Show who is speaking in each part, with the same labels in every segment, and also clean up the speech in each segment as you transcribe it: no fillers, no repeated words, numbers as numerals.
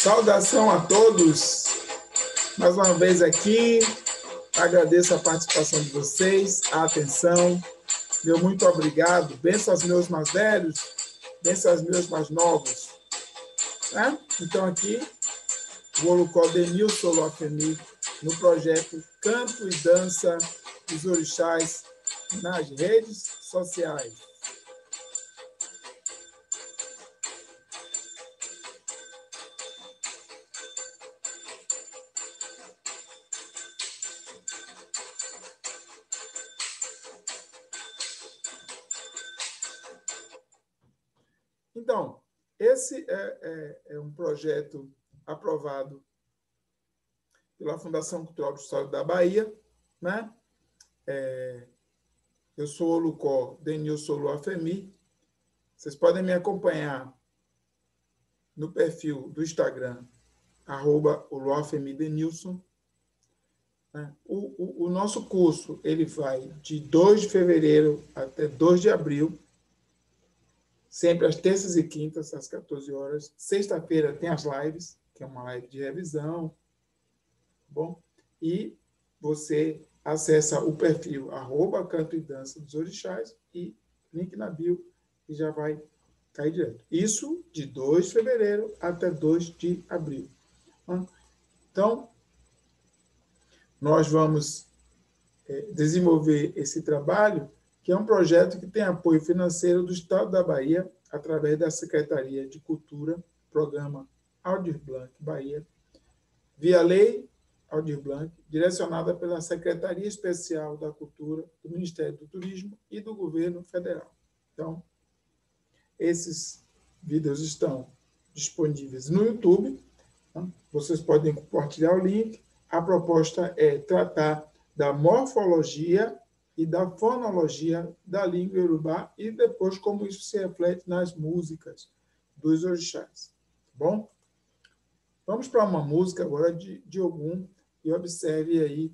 Speaker 1: Saudação a todos. Mais uma vez aqui, agradeço a participação de vocês, a atenção. Meu muito obrigado. Benção aos meus mais velhos, benção aos meus mais novos. Então, aqui, o Olucó Denilson Luafemi, no projeto Canto e Dança dos Orixás nas redes sociais. Então, esse é um projeto aprovado pela Fundação Cultural do Estado da Bahia, né? Eu sou o Olucó Denilson Luafemi. Vocês podem me acompanhar no perfil do Instagram, @oluafemidenilson. O nosso curso ele vai de 2 de fevereiro até 2 de abril, sempre às terças e quintas, às 14 horas. Sexta-feira tem as lives, que é uma live de revisão. Bom, e você acessa o perfil @Canto e Dança dos Orixás e link na bio e já vai cair direto. Isso de 2 de fevereiro até 2 de abril. Então, nós vamos desenvolver esse trabalho, que é um projeto que tem apoio financeiro do Estado da Bahia, através da Secretaria de Cultura, Programa Aldir Blanc Bahia, via Lei Aldir Blanc, direcionada pela Secretaria Especial da Cultura, do Ministério do Turismo e do Governo Federal. Então, esses vídeos estão disponíveis no YouTube. Vocês podem compartilhar o link. A proposta é tratar da morfologia e da fonologia da língua iorubá e depois como isso se reflete nas músicas dos orixás. Tá bom? Vamos para uma música agora de Ogum e observe aí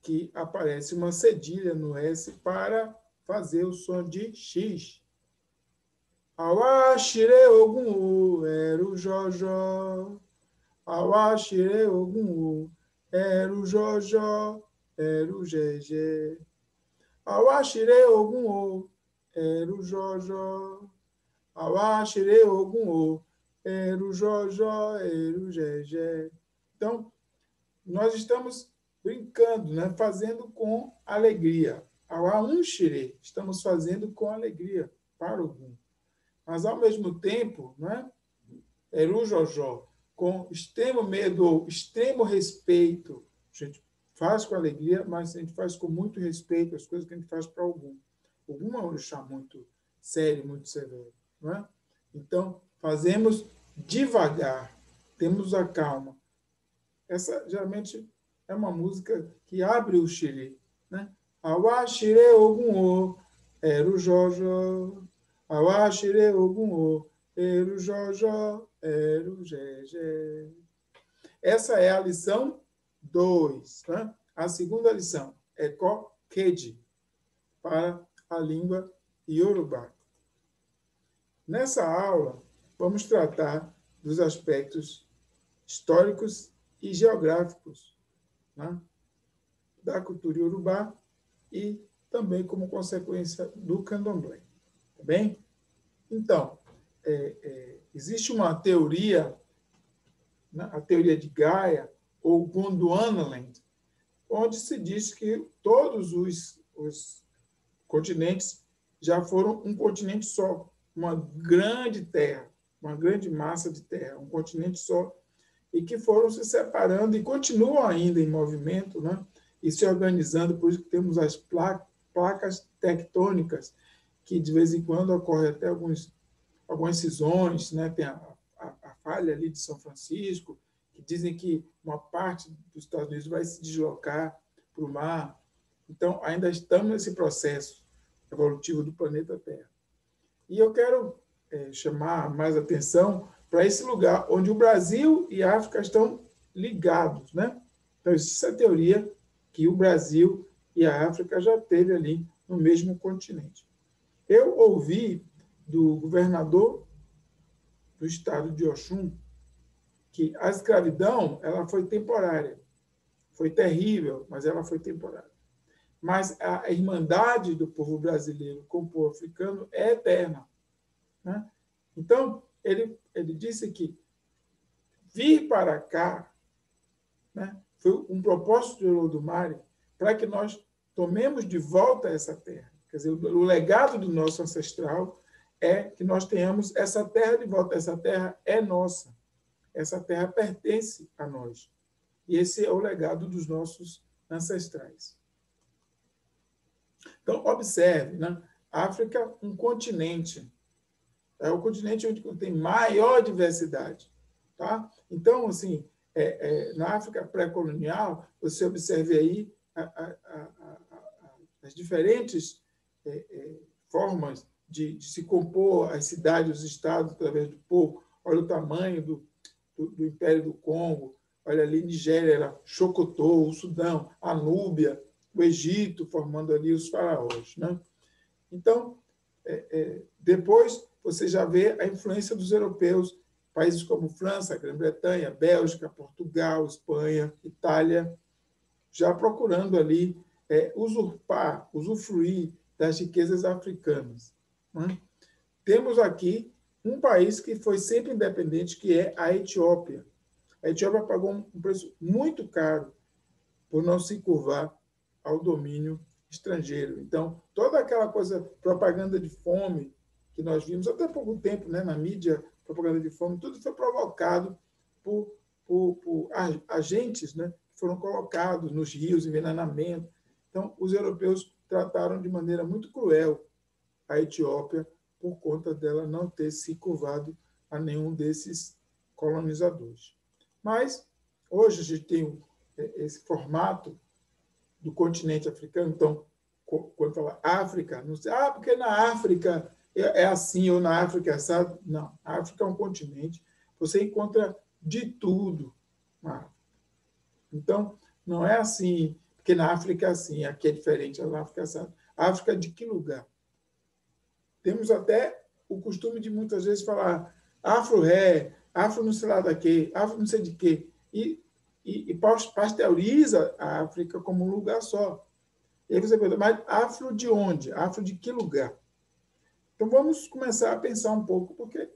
Speaker 1: que aparece uma cedilha no S para fazer o som de X. Awashire Ogum Eru Jojó. Awashire Ogum Eru Jojó. Eru Jejé. Awashire Ogum Eru Jojó. Awashire Ogum Eru Jojó. Eru Jejé. Então, nós estamos brincando, né? Fazendo com alegria. Awashire, estamos fazendo com alegria para Ogum. Mas, ao mesmo tempo, né? Eru Jojó, com extremo medo ou extremo respeito, a gente faz com alegria, mas a gente faz com muito respeito as coisas que a gente faz para Ogum. Ogum é um orixá muito sério, muito severo. Não é? Então, fazemos devagar, temos a calma. Essa, geralmente, é uma música que abre o xiri. Né? Awashire Ogum Eru Jojó. Awashire Ogum Eru Jojó. Eru Jejé. Essa é a lição 2. Né? A segunda lição é Ko-Keji, para a língua iorubá. Nessa aula, vamos tratar dos aspectos históricos e geográficos, né, da cultura iorubá e também como consequência do candomblé. Tá bem? Então, existe uma teoria, né, a teoria de Gaia, ou Gondwanaland, onde se diz que todos os continentes já foram um continente só, uma grande terra, uma grande massa de terra, um continente só, e que foram se separando e continuam ainda em movimento, né, e se organizando, por isso que temos as placas tectônicas, que de vez em quando ocorre até algumas cisões, né, tem a falha ali de São Francisco, que dizem que uma parte dos Estados Unidos vai se deslocar para o mar. Então, ainda estamos nesse processo evolutivo do planeta Terra. E eu quero chamar mais atenção para esse lugar onde o Brasil e a África estão ligados, né? Então, existe essa teoria que o Brasil e a África já esteve ali no mesmo continente. Eu ouvi do governador do estado de Oxum, que a escravidão ela foi temporária. Foi terrível, mas ela foi temporária. Mas a irmandade do povo brasileiro com o povo africano é eterna. Né? Então, ele disse que vir para cá, né, foi um propósito de Olodumare para que nós tomemos de volta essa terra. Quer dizer, o legado do nosso ancestral é que nós tenhamos essa terra de volta. Essa terra é nossa. Essa terra pertence a nós. E esse é o legado dos nossos ancestrais. Então, observe, né? A África, um continente. É o continente onde tem maior diversidade. Tá? Então, assim, na África pré-colonial, você observe aí as diferentes formas de se compor as cidades, os estados, através do povo. Olha o tamanho do Império do Congo, olha ali Nigéria, era Chocotô, o Sudão, a Núbia, o Egito, formando ali os faraós. Né? Então, depois você já vê a influência dos europeus, países como França, Grã-Bretanha, Bélgica, Portugal, Espanha, Itália, já procurando ali usurpar, usufruir das riquezas africanas. Né? Temos aqui um país que foi sempre independente, que é a Etiópia. A Etiópia pagou um preço muito caro por não se curvar ao domínio estrangeiro. Então, toda aquela coisa, propaganda de fome, que nós vimos até há pouco tempo, né, na mídia, propaganda de fome, tudo foi provocado por agentes, né, que foram colocados nos rios, envenenamento. Então, os europeus trataram de maneira muito cruel a Etiópia por conta dela não ter se curvado a nenhum desses colonizadores. Mas, hoje, a gente tem esse formato do continente africano. Então, quando fala África, não sei, porque na África é assim, ou na África é assado. Não, a África é um continente, você encontra de tudo na África. Então, não é assim, porque na África é assim, aqui é diferente, na África é assado. A África de que lugar? Temos até o costume de muitas vezes falar afro-ré, afro não sei lá daqui, afro não sei de quê, e pasteuriza a África como um lugar só. E aí você pergunta, mas afro de onde? Afro de que lugar? Então vamos começar a pensar um pouco, porque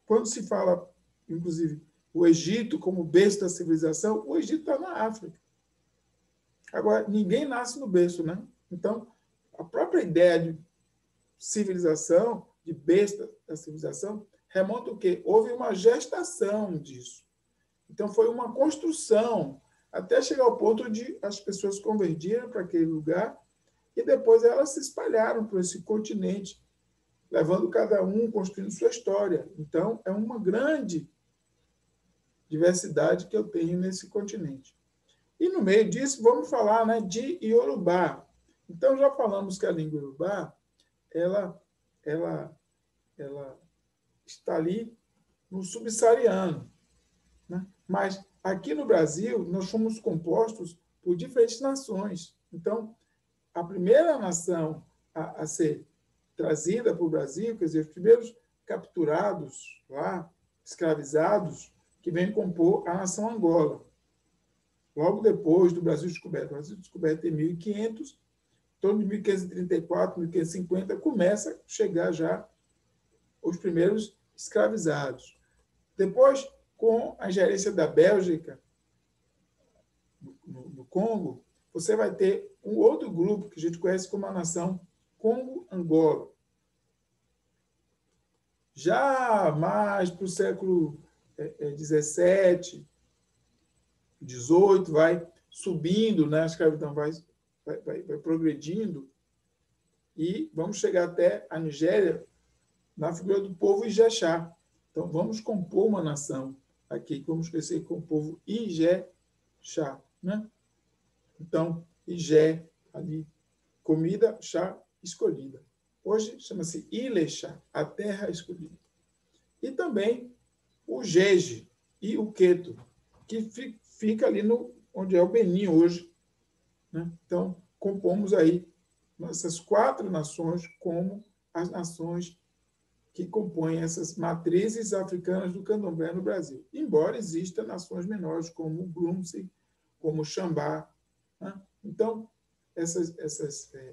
Speaker 1: quando se fala, inclusive, o Egito como berço da civilização, o Egito está na África. Agora, ninguém nasce no berço, né? Então, a própria ideia de civilização, de berço da civilização, remonta o quê? Houve uma gestação disso. Então, foi uma construção, até chegar ao ponto de as pessoas convergiram para aquele lugar e depois elas se espalharam por esse continente, levando cada um, construindo sua história. Então, é uma grande diversidade que eu tenho nesse continente. E, no meio disso, vamos falar, né, de Iorubá. Então, já falamos que a língua Iorubá ela está ali no subsaariano. Né? Mas aqui no Brasil, nós fomos compostos por diferentes nações. Então, a primeira nação a ser trazida para o Brasil, quer dizer, os primeiros capturados lá, escravizados, que vêm compor a nação Angola. Logo depois do Brasil descoberto. O Brasil descoberto em 1500, em torno de 1534, 1550, começa a chegar já os primeiros escravizados. Depois, com a gerência da Bélgica, no Congo, você vai ter um outro grupo que a gente conhece como a nação Congo-Angola. Já mais para o século XVII, XVIII, vai subindo, né? A escravidão vai progredindo, e vamos chegar até a Nigéria na figura do povo Ijexá. Então, vamos compor uma nação aqui, vamos crescer com o povo Ijexá. Né? Então, Ijé, ali, comida, chá, escolhida. Hoje chama-se Ilexá, a terra escolhida. E também o Jeje e o Queto, que fica ali onde é o Benin hoje. Né? Então, compomos aí essas 4 nações como as nações que compõem essas matrizes africanas do candomblé no Brasil. Embora existam nações menores, como o Glumsi, como o Xambá. Né? Então,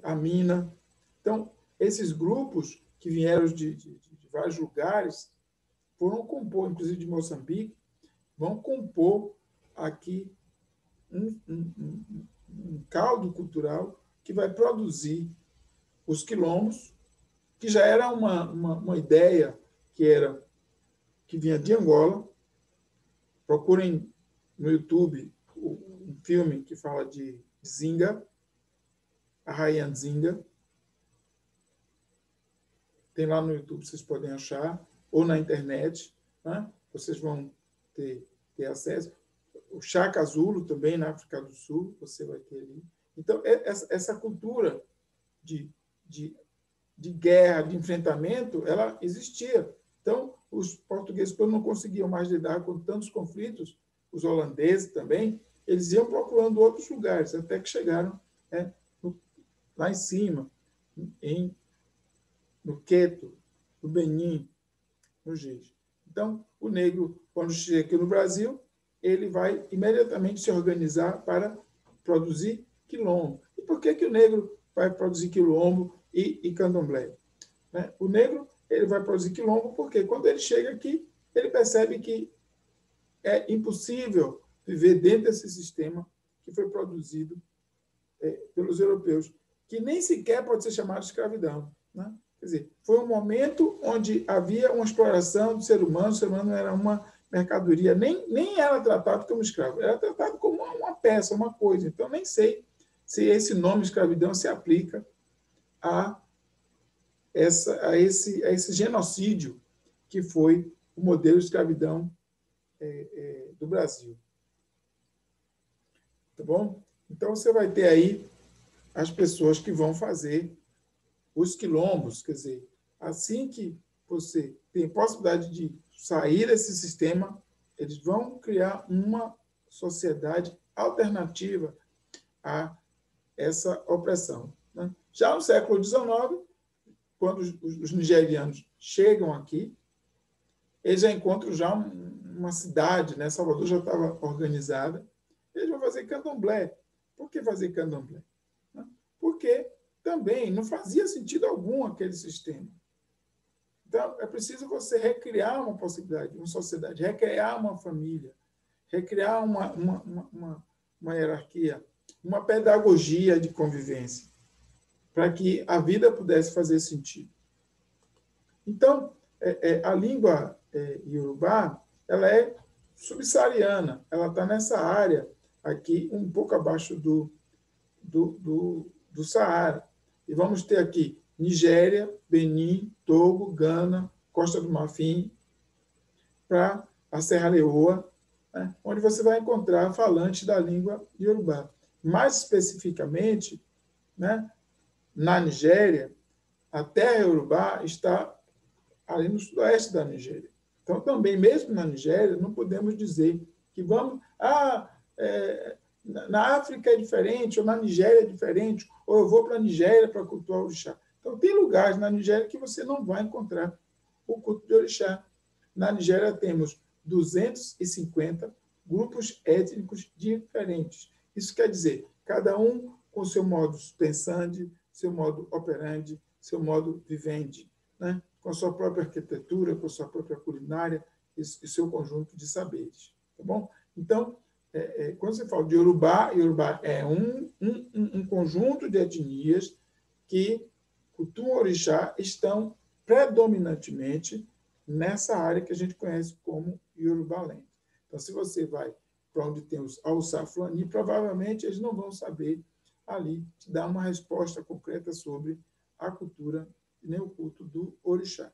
Speaker 1: a Mina. Então, esses grupos que vieram de vários lugares foram compor, inclusive de Moçambique, vão compor aqui um caldo cultural que vai produzir os quilombos, que já era uma ideia que vinha de Angola. Procurem no YouTube um filme que fala de Zinga, a Rainha Nzinga. Tem lá no YouTube, vocês podem achar, ou na internet, né? Vocês vão ter acesso. O Shaka Zulu também, na África do Sul, você vai ter ali. Então, essa cultura de guerra, de enfrentamento, ela existia. Então, os portugueses, quando não conseguiam mais lidar com tantos conflitos, os holandeses também, eles iam procurando outros lugares, até que chegaram lá em cima, no Queto, no Benin, no Giz. Então, o negro, quando chega aqui no Brasil, ele vai imediatamente se organizar para produzir quilombo. E por que o negro vai produzir quilombo e candomblé? Né? O negro ele vai produzir quilombo porque, quando ele chega aqui, ele percebe que é impossível viver dentro desse sistema que foi produzido pelos europeus, que nem sequer pode ser chamado de escravidão. Né? Quer dizer, foi um momento onde havia uma exploração do ser humano, o ser humano era uma mercadoria, nem era tratado como escravo, era tratado como uma peça, uma coisa. Então, nem sei se esse nome escravidão se aplica a esse genocídio que foi o modelo de escravidão do Brasil. Tá bom? Então, você vai ter aí as pessoas que vão fazer os quilombos, quer dizer, assim que você tem possibilidade de sair desse sistema, eles vão criar uma sociedade alternativa a essa opressão. Né? Já no século XIX, quando os nigerianos chegam aqui, eles já encontram já uma cidade, né? Salvador já estava organizada, eles vão fazer candomblé. Por que fazer candomblé? Porque também não fazia sentido algum aquele sistema. Então, é preciso você recriar uma possibilidade, uma sociedade, recriar uma família, recriar uma hierarquia, uma pedagogia de convivência, para que a vida pudesse fazer sentido. Então, a língua iorubá, ela é subsaariana, ela está nessa área aqui, um pouco abaixo do Saara. E vamos ter aqui Nigéria, Benin, Togo, Gana, Costa do Marfim, para a Serra Leoa, né, onde você vai encontrar falantes da língua iorubá. Mais especificamente, né, na Nigéria, a terra iorubá está ali no sudoeste da Nigéria. Então, também, mesmo na Nigéria, não podemos dizer que vamos... na África é diferente, ou na Nigéria é diferente, ou eu vou para a Nigéria para cultuar o orixá. Então, tem lugares na Nigéria que você não vai encontrar o culto de orixá. Na Nigéria temos 250 grupos étnicos diferentes. Isso quer dizer, cada um com seu modus pensandi, seu modo operandi, seu modo vivendi, né? Com a sua própria arquitetura, com a sua própria culinária e seu conjunto de saberes. Tá bom? Então, quando você fala de Yorubá, Yorubá é um conjunto de etnias que cultuam orixá, estão predominantemente nessa área que a gente conhece como Yorubaland. Então, se você vai para onde tem os Alçaflani, provavelmente eles não vão saber ali te dar uma resposta concreta sobre a cultura nem o culto do orixá.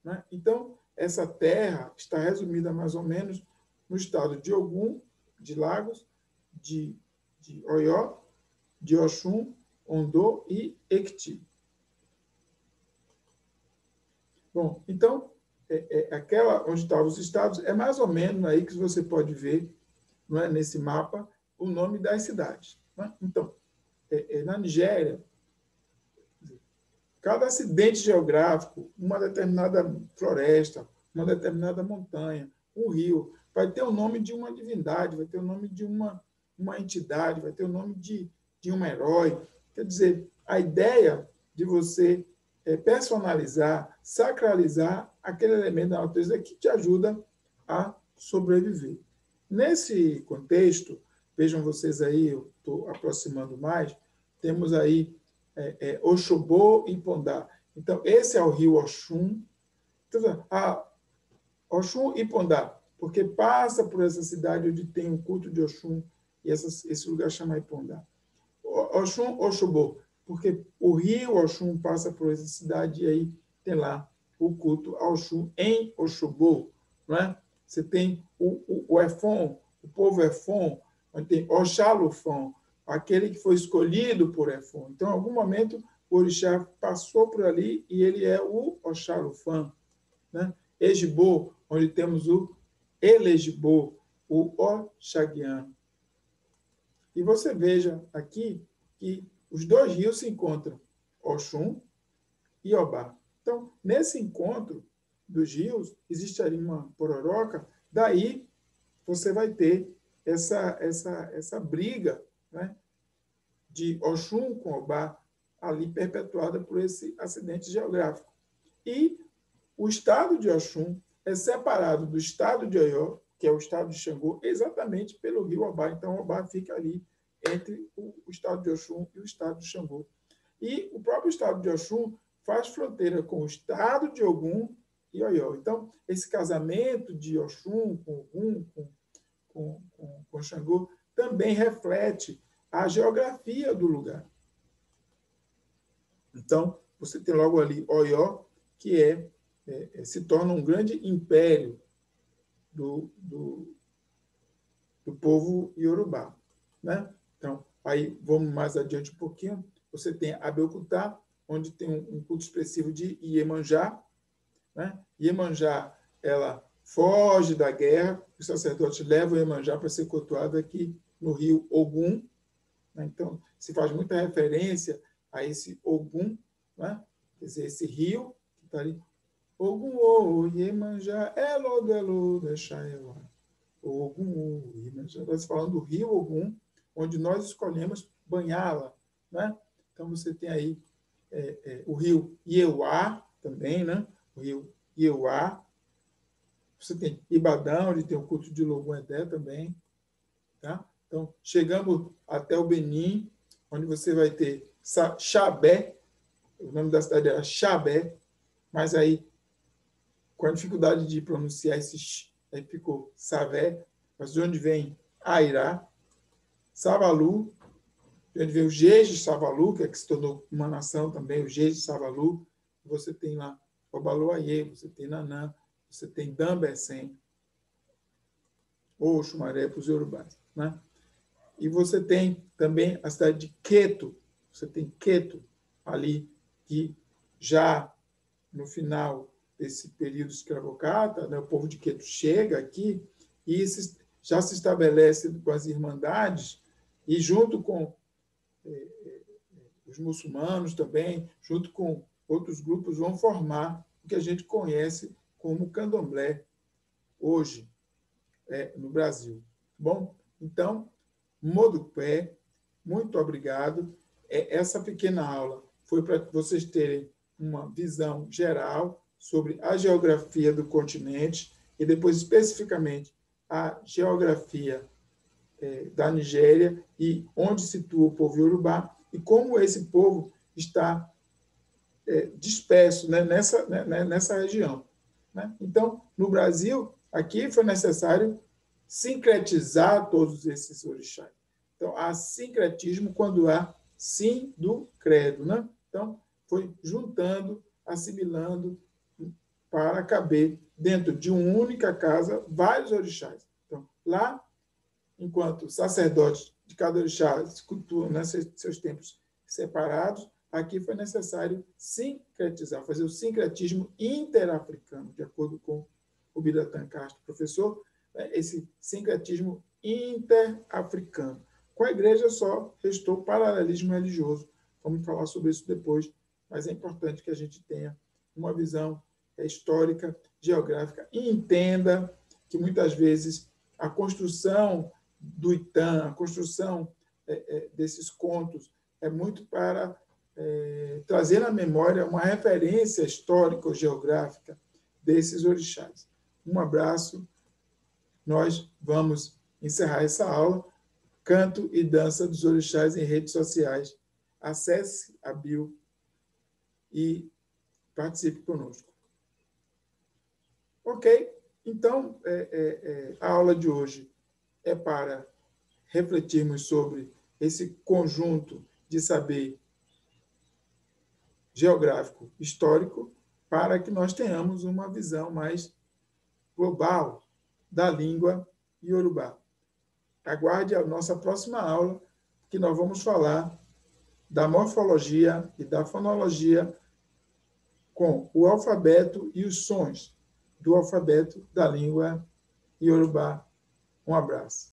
Speaker 1: Né? Então, essa terra está resumida mais ou menos no estado de Ogum, de Lagos, de Oió, de Oxum, Ondô e Ekiti. Bom, então, aquela onde estavam os estados, é mais ou menos aí que você pode ver, não é, nesse mapa, o nome das cidades. Né? Então, na Nigéria, cada acidente geográfico uma determinada floresta, uma determinada montanha, um rio, vai ter o nome de uma divindade, vai ter o nome de uma entidade, vai ter o nome de um herói. Quer dizer, a ideia de você personalizar, sacralizar aquele elemento da natureza que te ajuda a sobreviver. Nesse contexto, vejam vocês aí, eu estou aproximando mais, temos aí Oxobô e Pondá. Então, esse é o rio Oxum. Então, Oxum e Pondá, porque passa por essa cidade onde tem um culto de Oxum, e esse lugar chama Ipondá. Oxum, Oxobô, porque o rio Oxum passa por essa cidade e aí tem lá o culto a Oxum em Oxobô, não é? Você tem o Efon, o povo Efon, onde tem Oxalufon, aquele que foi escolhido por Efon. Então, em algum momento, o orixá passou por ali e ele é o Oxalufan, né? Ejibô, onde temos o Elejibô, o Oxaguian. E você veja aqui que os dois rios se encontram, Oxum e Obá. Então, nesse encontro dos rios, existe ali uma pororoca, daí você vai ter essa briga, né, de Oxum com Obá, ali perpetuada por esse acidente geográfico. E o estado de Oxum é separado do estado de Oió, que é o estado de Xangô, exatamente pelo rio Obá. Então, Obá fica ali entre o estado de Oxum e o estado de Xangô. E o próprio estado de Oxum faz fronteira com o estado de Ogum e Oió. Então, esse casamento de Oxum com Ogum, com Xangô, também reflete a geografia do lugar. Então, você tem logo ali Oió, que se torna um grande império do povo iorubá, né? Então, aí vamos mais adiante um pouquinho. Você tem Abeokuta, onde tem um culto expressivo de Iemanjá, né? Iemanjá, ela foge da guerra, os sacerdotes levam Iemanjá para ser cultuado aqui no rio Ogum, né? Então, se faz muita referência a esse Ogum, né? Quer dizer, esse rio que está ali. Ogum, o Iemanjá, Elo, deixa ela. Ogum, Iemanjá. Nós falando do rio Ogum, onde nós escolhemos banhá-la, né? Então, você tem aí o rio Ieuá também, né? O rio Ieuá. Você tem Ibadão, onde tem o culto de Logum-Edé também, tá? Então, chegamos até o Benim, onde você vai ter Xabé, o nome da cidade era Xabé, mas aí, com a dificuldade de pronunciar esse aí ficou Savé, mas de onde vem Airá, Savalu, de onde vem o Jeje Savalu, que se tornou uma nação também, o Jeje Savalu. Você tem lá Obaluayê, você tem Nanã, você tem Dambecém, ou Xumaré para os Yorubás, né? E você tem também a cidade de Queto, você tem Queto ali, que já no final desse período escravocrata, né, o povo de Queto chega aqui e já se estabelece com as irmandades e junto com os muçulmanos também, junto com outros grupos, vão formar o que a gente conhece como candomblé hoje no Brasil. Bom, então, Modupé, muito obrigado. Essa pequena aula foi para vocês terem uma visão geral sobre a geografia do continente e depois, especificamente, a geografia da Nigéria e onde situa o povo iorubá e como esse povo está disperso, né, nessa região. Né? Então, no Brasil, aqui foi necessário sincretizar todos esses orixás. Então, há sincretismo quando há sim do credo. Né? Então, foi juntando, assimilando, para caber dentro de uma única casa vários orixás. Então, lá, enquanto sacerdotes de cada orixá se cultuam, né, seus templos separados, aqui foi necessário sincretizar, fazer o sincretismo interafricano, de acordo com o Biratan Castro, professor, esse sincretismo interafricano. Com a igreja só restou paralelismo religioso. Vamos falar sobre isso depois, mas é importante que a gente tenha uma visão histórica, geográfica, e entenda que, muitas vezes, a construção do Itam, a construção desses contos, é muito para trazer na memória uma referência histórica ou geográfica desses orixás. Um abraço. Nós vamos encerrar essa aula, Canto e Dança dos Orixás em redes sociais. Acesse a bio e participe conosco. Ok? Então, a aula de hoje é para refletirmos sobre esse conjunto de saber geográfico, histórico, para que nós tenhamos uma visão mais global da língua iorubá. Aguarde a nossa próxima aula, que nós vamos falar da morfologia e da fonologia com o alfabeto e os sons do alfabeto da língua iorubá. Um abraço.